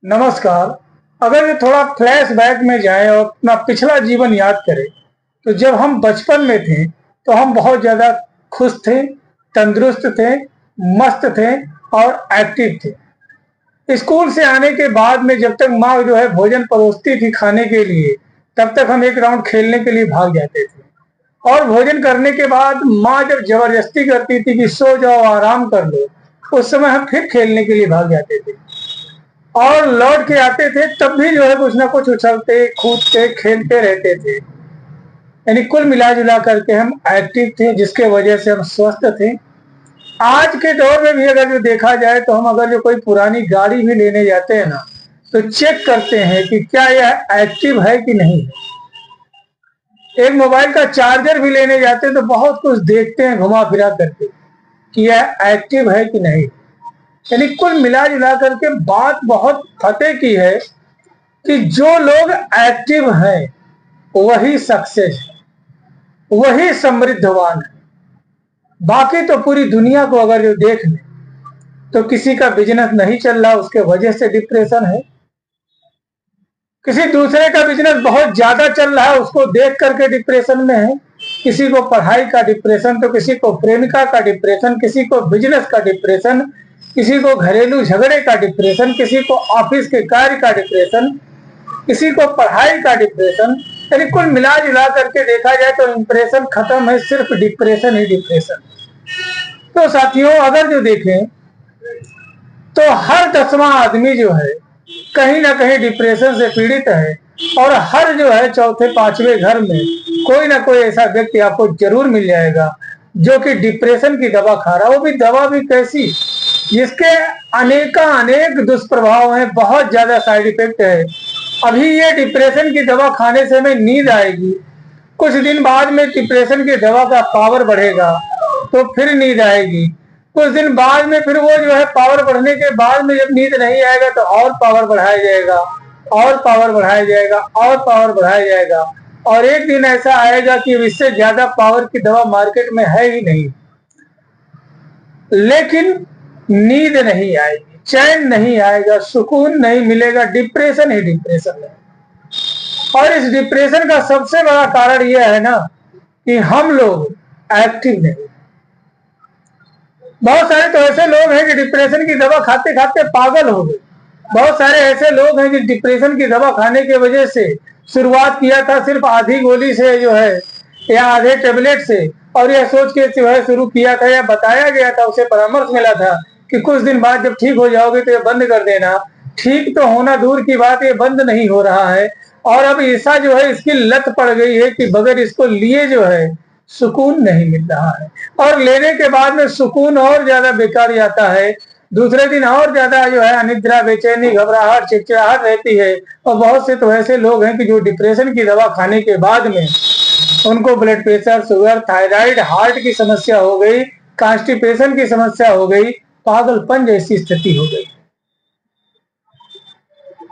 नमस्कार। अगर ये थोड़ा फ्लैशबैक में जाएं और अपना पिछला जीवन याद करें, तो जब हम बचपन में थे, तो हम बहुत ज़्यादा खुश थे, तंदुरुस्त थे, मस्त थे और एक्टिव थे। स्कूल से आने के बाद में जब तक माँ जो है भोजन परोसती थी खाने के लिए, तब तक हम एक राउंड खेलने के लिए भाग जाते थे। और भोजन करने के बाद माँ जब ज़बरदस्ती करती थी कि सो जाओ, आराम कर लो, उस समय हम फिर खेलने के लिए भाग जाते थे। और लौट के आते थे तब भी जो है कुछ ना कुछ उछलते, कूदते, खेलते रहते थे। यानी कुल मिला-जुला करके हम एक्टिव थे, जिसके वजह से हम स्वस्थ थे। आज के दौर में भी अगर जो देखा जाए तो हम अगर जो कोई पुरानी गाड़ी भी लेने जाते हैं ना, तो चेक करते हैं कि क्या यह एक्टिव है कि नहीं है। एक मोबाइल का चार्जर भी लेने जाते हैं तो बहुत कुछ देखते हैं घुमा-फिरा करके कि यह एक्टिव है कि नहीं। यानी कुल मिला-जुला करके बात बहुत फतेह की है कि जो लोग एक्टिव हैं वही सक्सेस है, वही समृद्धवान है। बाकी तो पूरी दुनिया को अगर जो देख लें तो किसी का बिजनेस नहीं चल रहा, उसके वजह से डिप्रेशन है। किसी दूसरे का बिजनेस बहुत ज्यादा चल रहा है, उसको देख करके डिप्रेशन में है। किसी को पढ़ाई का डिप्रेशन, तो किसी को प्रेमिका का डिप्रेशन, किसी को बिजनेस का डिप्रेशन, किसी को घरेलू झगड़े का डिप्रेशन, किसी को ऑफिस के कार्य का डिप्रेशन, किसी को पढ़ाई का डिप्रेशन। यानी कुल मिला जुला करके देखा जाए तो इंप्रेशन खत्म है, सिर्फ डिप्रेशन ही डिप्रेशन। तो साथियों, अगर जो देखें तो हर 10वां आदमी जो है कहीं ना कहीं डिप्रेशन से पीड़ित है। और हर जो है चौथे पांचवें घर में कोई ना कोई ऐसा व्यक्ति आपको जरूर मिल जाएगा जो कि डिप्रेशन की दवा खा रहा है। वो भी दवा भी कैसी, जिसके अनेक दुष्प्रभाव हैं, बहुत ज्यादा साइड इफेक्ट है। अभी ये डिप्रेशन की दवा खाने से हमें नींद आएगी, कुछ दिन बाद में डिप्रेशन की दवा का पावर बढ़ेगा तो फिर नींद आएगी। कुछ दिन बाद में फिर वो जो है पावर बढ़ने के बाद में जब नींद नहीं आएगा तो और पावर बढ़ाया जाएगा, और पावर बढ़ाया जाएगा, और पावर बढ़ाया जाएगा। और एक दिन ऐसा आएगा कि इससे ज्यादा पावर की दवा मार्केट में है ही नहीं, लेकिन नींद नहीं आएगी, चैन नहीं आएगा, सुकून नहीं मिलेगा, डिप्रेशन ही डिप्रेशन है। और इस डिप्रेशन का सबसे बड़ा कारण यह है ना कि हम लोग एक्टिव नहीं। बहुत सारे तो ऐसे लोग हैं कि डिप्रेशन की दवा खाते खाते पागल हो गए। बहुत सारे ऐसे लोग हैं कि डिप्रेशन की दवा खाने की वजह से शुरुआत किया था सिर्फ आधी गोली से जो है, या आधे टेबलेट से, और यह सोच के जो है शुरू किया था या बताया गया था, उसे परामर्श मिला था कि कुछ दिन बाद जब ठीक हो जाओगे तो ये बंद कर देना। ठीक तो होना दूर की बात, ये बंद नहीं हो रहा है। और अब ऐसा जो है इसकी लत पड़ गई है कि बगैर इसको लिए जो है सुकून नहीं मिल रहा है। और लेने के बाद में सुकून और ज्यादा बेकार जाता है। दूसरे दिन और ज्यादा जो है अनिद्रा, बेचैनी, घबराहट, चिड़चिड़ाहट रहती है। और बहुत से तो ऐसे लोग हैं कि जो डिप्रेशन की दवा खाने के बाद में उनको blood pressure, sugar, thyroid, heart की समस्या हो गई, कॉन्स्टिपेशन की समस्या हो गई, पागलपन जैसी स्थिति हो गई।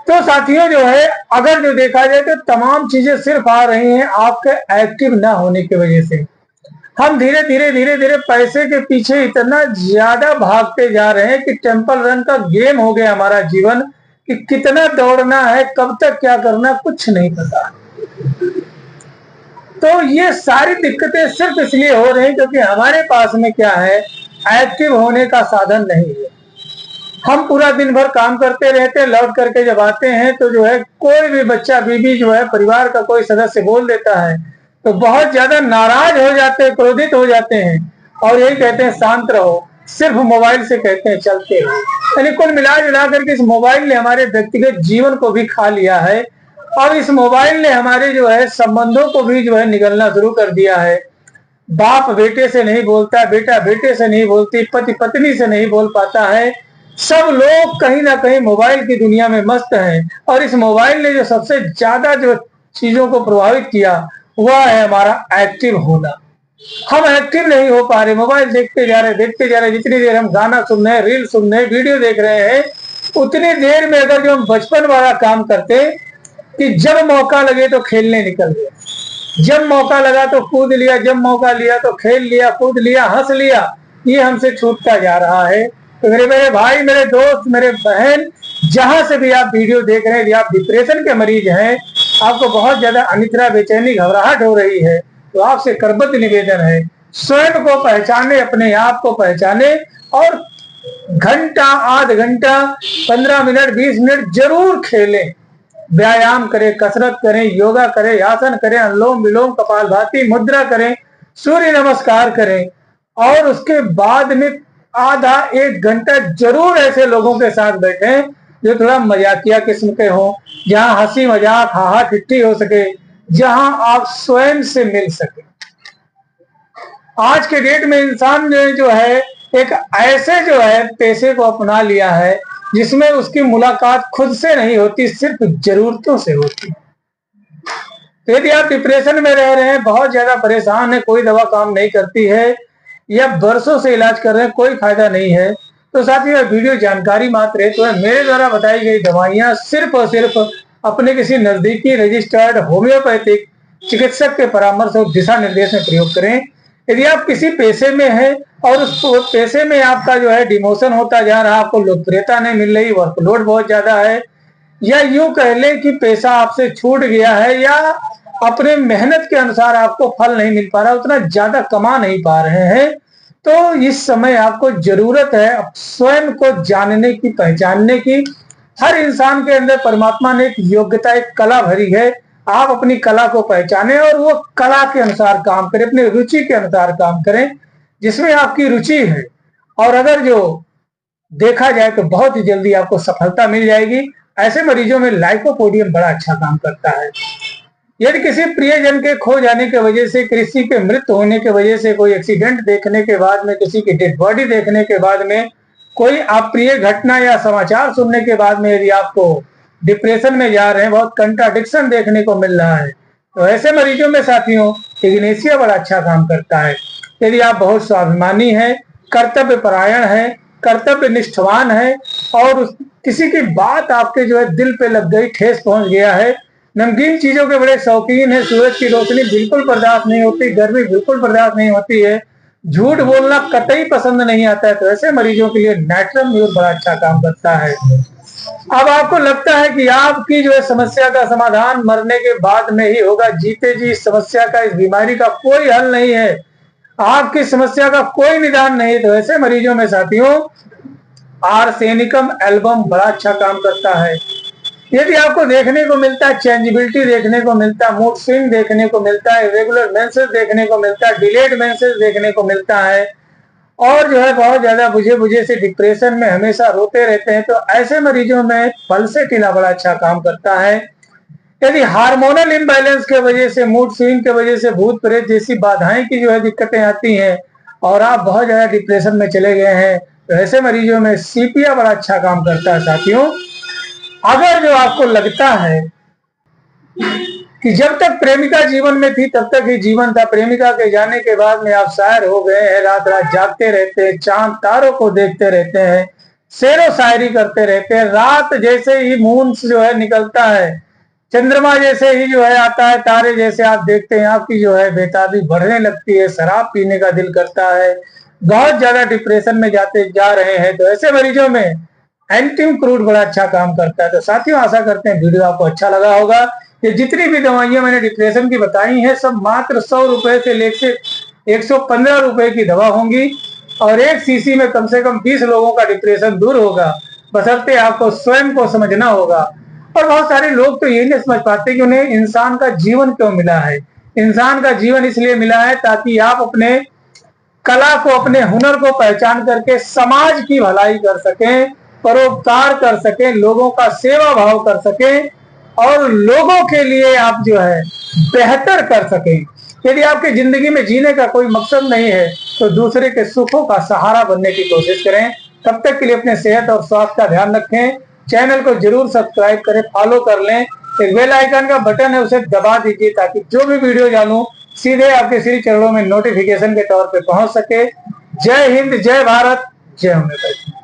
तो साथियों जो है अगर जो देखा जाए तो तमाम चीजें सिर्फ आ रही हैं आपके एक्टिव ना होने की वजह से। हम धीरे धीरे पैसे के पीछे इतना ज्यादा भागते जा रहे हैं कि टेम्पल रन का गेम हो गया हमारा जीवन, कि कितना दौड़ना है, कब तक क्या करना, कुछ नहीं पता। तो ये सारी दिक्कतें सिर्फ इसलिए हो रही हैं क्योंकि हमारे पास में क्या है, एक्टिव होने का साधन नहीं है। हम पूरा दिन भर काम करते रहते हैं, लौट करके जब आते हैं तो जो है कोई भी बच्चा, बीबी जो है, परिवार का कोई सदस्य बोल देता है तो बहुत ज्यादा नाराज हो जाते हैं, क्रोधित हो जाते हैं और यही कहते हैं शांत रहो, सिर्फ मोबाइल से कहते हैं चलते रहो। यानी कुल मिला जुला करके इस मोबाइल ने हमारे व्यक्तिगत जीवन को भी खा लिया है और इस मोबाइल ने हमारे जो है संबंधों को भी जो है निगलना शुरू कर दिया है। बाप बेटे से नहीं बोलता, बेटा बेटे से नहीं बोलती, पति पत्नी से नहीं बोल पाता है। सब लोग कहीं ना कहीं मोबाइल की दुनिया में मस्त हैं। और इस मोबाइल ने जो सबसे ज्यादा जो चीजों को प्रभावित किया वह है हमारा एक्टिव होना। हम एक्टिव नहीं हो पा रहे, मोबाइल देखते जा रहे। जितनी देर हम गाना सुन रहे हैं, रील सुन रहे हैं, वीडियो देख रहे हैं, उतनी देर में अगर जो हम बचपन वाला काम करते कि जब मौका लगे तो खेलने निकल गए, जब मौका लगा तो कूद लिया, जब मौका लिया तो खेल लिया, कूद लिया, हंस लिया, ये हमसे छूटता जा रहा है। तो मेरे भाई, मेरे दोस्त, मेरे बहन, जहां से भी आप वीडियो देख रहे हैं, यदि आप डिप्रेशन के मरीज हैं, आपको बहुत ज्यादा अनिद्रा, बेचैनी, घबराहट हो रही है, तो आपसे करबद्ध निवेदन है, स्वयं को पहचाने, अपने आप को पहचाने और घंटा, आध घंटा, 15 मिनट, 20 मिनट जरूर खेलें। व्यायाम करें, कसरत करें, योगा करें, आसन करें, अनुलोम विलोम, कपालभाति मुद्रा करें, सूर्य नमस्कार करें और उसके बाद में आधा 1 घंटा जरूर ऐसे लोगों के साथ बैठें जो थोड़ा मजाकिया किस्म के हों, जहां हंसी मजाक, हाहा ठिट्ठी हो सके, जहां आप स्वयं से मिल सके। आज के डेट में इंसान ने जो है एक ऐसे जो है पेशे को अपना लिया है जिसमें उसकी मुलाकात खुद से नहीं होती, सिर्फ जरूरतों से होती है। तो यदि आप डिप्रेशन में रह रहे हैं, बहुत ज्यादा परेशान है, कोई दवा काम नहीं करती है या बरसों से इलाज कर रहे हैं, कोई फायदा नहीं है, तो साथियों वीडियो जानकारी मात्र है। तो मेरे द्वारा बताई गई दवाइयां सिर्फ और सिर्फ अपने किसी नजदीकी रजिस्टर्ड होम्योपैथिक चिकित्सक के परामर्श और दिशा निर्देश में प्रयोग करें। यदि आप किसी पेशे में हैं और उस पेशे में आपका जो है डिमोशन होता जा रहा, आपको लोकप्रियता नहीं मिल रही, वर्कलोड बहुत ज्यादा है, या यूं कह लें कि पैसा आपसे छूट गया है, या अपने मेहनत के अनुसार आपको फल नहीं मिल पा रहा, उतना ज्यादा कमा नहीं पा रहे हैं, तो इस समय आपको जरूरत है स्वयं को जानने की, पहचानने की। हर इंसान के अंदर परमात्मा ने एक योग्यता, एक कला भरी है। आप अपनी कला को पहचानें और वो कला के अनुसार काम करें, अपनी रुचि के अनुसार काम करें जिसमें आपकी रुचि है। और अगर जो देखा जाए तो बहुत ही जल्दी आपको सफलता मिल जाएगी। ऐसे मरीजों में लाइकोपोडियम बड़ा अच्छा काम करता है। यदि किसी प्रियजन के खो जाने की वजह से, किसी के मृत्यु होने की वजह से, कोई एक्सीडेंट देखने के बाद में, किसी की डेड बॉडी देखने के बाद में, कोई अप्रिय घटना या समाचार सुनने के बाद में यदि आपको डिप्रेशन में जा रहे हैं, बहुत कंट्राडिक्शन देखने को मिल रहा है, तो ऐसे मरीजों में साथियों इग्नेशिया बड़ा अच्छा काम करता है। यदि आप बहुत स्वाभिमानी हैं, कर्तव्य परायण हैं, कर्तव्य निष्ठवान है और किसी की बात आपके जो है दिल पे लग गई, ठेस पहुंच गया है, नमकीन चीजों के बड़े शौकीन है, सूरज की रोशनी बिल्कुल बर्दाश्त नहीं होती, गर्मी बिल्कुल बर्दाश्त नहीं होती है, झूठ बोलना कतई पसंद नहीं आता है, तो ऐसे मरीजों के लिए नाइट्रम म्यूर बड़ा अच्छा काम करता है। अब आपको लगता है कि आपकी जो है समस्या का समाधान मरने के बाद में ही होगा, जीते जी इस समस्या का, इस बीमारी का कोई हल नहीं है, आपकी समस्या का कोई निदान नहीं, तो ऐसे मरीजों में साथियों आर्सेनिकम एल्बम बड़ा अच्छा काम करता है। यदि आपको देखने को मिलता है चेंजेबिलिटी, देखने को मिलता है मूड स्विंग, देखने को मिलता है रेगुलर मेंसेस, देखने को मिलता है डिलेड मेंसेस, देखने को मिलता है, और जो है बहुत ज्यादा बुझे बुझे से डिप्रेशन में हमेशा रोते रहते हैं, तो ऐसे मरीजों में पल्सेटिना बड़ा अच्छा काम करता है। यदि हार्मोनल इम्बैलेंस के वजह से, मूड स्विंग के वजह से, भूत प्रेत जैसी बाधाएं की जो है दिक्कतें आती हैं और आप बहुत ज्यादा डिप्रेशन में चले गए हैं, तो ऐसे मरीजों में सीपिया बड़ा अच्छा काम करता है। साथियों अगर जो आपको लगता है कि जब तक प्रेमिका जीवन में थी तब तक ही जीवन था, प्रेमिका के जाने के बाद में आप शायर हो गए हैं, रात रात जागते रहते हैं, चांद तारों को देखते रहते हैं, शेरो शायरी करते रहते हैं, रात जैसे ही मून जो है निकलता है, चंद्रमा जैसे ही जो है आता है, तारे जैसे आप देखते हैं, आपकी जो है बेताबी बढ़ने लगती है, शराब पीने का दिल करता है, बहुत ज्यादा डिप्रेशन में जाते जा रहे हैं, तो ऐसे मरीजों में एंटीम क्रूड बड़ा अच्छा काम करता है। तो साथियों आशा करते हैं वीडियो आपको अच्छा लगा होगा। ये जितनी भी दवाइयां मैंने डिप्रेशन की बताई हैं सब मात्र 100 रुपए से लेकर 115 रुपए की दवा होंगी और एक सीसी में कम से कम 20 लोगों का डिप्रेशन दूर होगा, बशर्ते आपको स्वयं को समझना होगा। और बहुत सारे लोग तो यही नहीं समझ पाते कि उन्हें इंसान का जीवन क्यों मिला है। इंसान का जीवन इसलिए मिला है ताकि आप अपने कला को, अपने हुनर को पहचान करके समाज की भलाई कर सकें, परोपकार कर सकें, लोगों का सेवा भाव कर सकें और लोगों के लिए आप जो है बेहतर कर सकें। यदि आपकी जिंदगी में जीने का कोई मकसद नहीं है तो दूसरे के सुखों का सहारा बनने की कोशिश करें। तब तक के लिए अपने सेहत और स्वास्थ्य का ध्यान रखें। चैनल को जरूर सब्सक्राइब करें, फॉलो कर लें, एक बेल आइकन का बटन है उसे दबा दीजिए ताकि जो भी वीडियो डालूं सीधे आपके श्री चरणों में नोटिफिकेशन के तौर पे पहुंच सके। जय हिंद, जय भारत, जय होम्योपैथी।